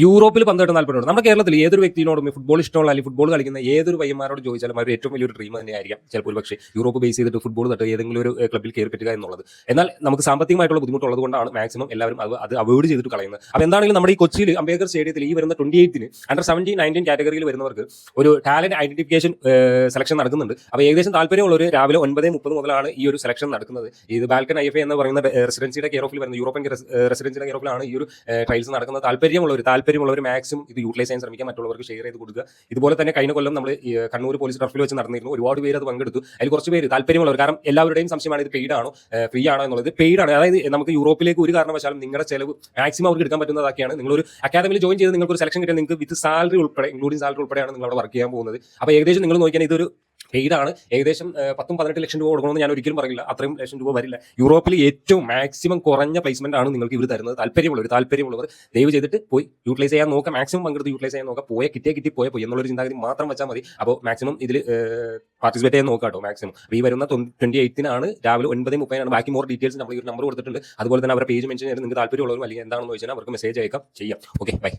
യൂറോപ്പിൽ പന്തായിട്ട് താല്പര്യമുണ്ട്. നമ്മുടെ കേരളത്തിൽ ഏതൊരു വ്യക്തിയോടും ഫുട്ബോൾ ഇഷ്ടമുള്ള അല്ലെങ്കിൽ ഫുട്ബോൾ കളിക്കുന്ന ഏതൊരു പയ്യന്മാരോട് ചോദിച്ചാലും അവർ ഏറ്റവും വലിയൊരു ഡ്രീം തന്നെയായിരിക്കാം ചിലപ്പോൾ പക്ഷേ യൂറോപ്പ് ബേസ് ചെയ്തിട്ട് ഫുട്ബോൾ തട്ട് ഏതെങ്കിലും ഒരു ക്ലബ്ബിൽ കയറി പറ്റുക എന്നുള്ളത്. എന്നാൽ നമുക്ക് സാമ്പത്തികമായിട്ടുള്ള ബുദ്ധിമുട്ടുള്ളത് കൊണ്ടാണ് മാക്സിമം എല്ലാവരും അത് അവോയ്ഡ് ചെയ്തിട്ട് കളയുന്നത്. അപ്പോൾ എന്താണെങ്കിലും നമ്മുടെ ഈ കൊച്ചിയിൽ അംബേദ്കർ സ്റ്റേഡിയത്തിൽ ഈ വരുന്ന 28-ന് അണ്ടർ 17, 19 കാറ്റഗറിയിൽ വരുന്നവർക്ക് ഒരു ടാലന്റ് ഐഡന്റിഫിക്കേഷൻ സെലക്ഷൻ നടക്കുന്നുണ്ട്. അപ്പോൾ ഏകദേശം താല്പര്യമുള്ളവർ രാവിലെ 9:30 മുതലാണ് ഈ ഒരു സെലക്ഷൻ നടക്കുന്നത്. ഇത് ബാൽക്കൺ IFA എന്ന് പറയുന്ന റെസിഡൻസിയുടെ കെയർ ഓഫിൽ വരുന്ന യൂറോപ്യൻ റെസിഡൻസിയുടെ കെയർ ഓഫിലാണ് ഈ ഒരു ട്രയൽസ് നടക്കുന്നത്. താല്പര്യമുള്ളവർ മാക്സിമം ഇത് യൂട്ടിലൈസ് ചെയ്യാൻ ശ്രമിക്കാൻ, മറ്റുള്ളവർക്ക് ഷെയർ ചെയ്ത് കൊടുക്കുക. ഇതുപോലെ തന്നെ കഴിഞ്ഞ കൊല്ലം നമ്മൾ കണ്ണൂർ പോലീസ് ടർഫിൽ വെച്ച് നടന്നിരുന്നു. ഒരുപാട് പേര് അത് പങ്കെടുത്തു. അതിൽ കുറച്ച് പേര് താല്പര്യമുള്ളവർ, കാരണം എല്ലാവരുടെയും സംശയമാണ് ഇത് പെയ്ഡ് ആണോ ഫ്രീ ആണോ എന്നുള്ളത്. പെയ്ഡ് ആണ്. അതായത് നമുക്ക് യൂറോപ്പിലേക്ക് ഒരു കാരണവശാലും നിങ്ങളുടെ ചെലവ് മാക്സിമം അവർക്ക് എടുക്കാൻ പറ്റുന്നതൊക്കെയാണ്. നിങ്ങളൊരു അക്കാദമിയിൽ ജോയിൻ ചെയ്ത് നിങ്ങൾക്ക് ഒരു സെലക്ഷൻ കിട്ടിയാൽ നിങ്ങൾക്ക് വിത്ത് സാലറി ഉൾപ്പെടെ, ഇൻക്ലൂഡിംഗ് സാലറി ഉൾപ്പെടെയാണ് നിങ്ങൾ അവിടെ വർക്ക് ചെയ്യാൻ പോകുന്നത്. അപ്പോൾ ഏകദേശം നിങ്ങൾ നോക്കിയാൽ ഇതൊരു പെയ്ഡാണ്. ഏകദേശം 10-18 ലക്ഷം രൂപ കൊടുക്കണമെന്ന് ഞാൻ ഒരിക്കലും പറയില്ല. അത്രയും ലക്ഷം രൂപ വരില്ല. യൂറോപ്പിൽ ഏറ്റവും മാക്സിമം കുറഞ്ഞ പ്ലേസ്മെന്റ് ആണ് നിങ്ങൾക്ക് ഇവർ തരുന്നത്. താല്പര്യമുള്ളവർ ദയവ് ചെയ്തിട്ട് പോയി യൂട്ടിലൈസ് ചെയ്യാൻ നോക്കാം. മാക്സിമം പങ്കെടുത്ത് യൂട്ടിലൈസ് ചെയ്യാൻ നോക്കാം. കിട്ടി പോയി എന്നുള്ളൊരു ചിന്താഗതി മാത്രം വെച്ചാൽ മതി. അപ്പോൾ മാക്സിമം ഇതിൽ പാർട്ടിസിപ്പേറ്റ് ചെയ്യാൻ നോക്കാം കേട്ടോ. മാക്സിമം ഈ വരുന്ന 28-നാണ് രാവിലെ 9:30. ബാക്കി മോർ ഡീറ്റെയിൽസ് നമ്മൾ ഈ ഒരു നമ്പർ കൊടുത്തിട്ടുണ്ട്. അതുപോലെ തന്നെ അവരുടെ പേജ് മെൻഷൻ ചെയ്ത് നിങ്ങൾക്ക് താല്പര്യമുള്ളവരും അല്ലെങ്കിൽ എന്താണെന്ന് ചോദിച്ചാൽ അവർക്ക് മെസ്സേജ് അയക്കാം, ചെയ്യാം. Okay, by.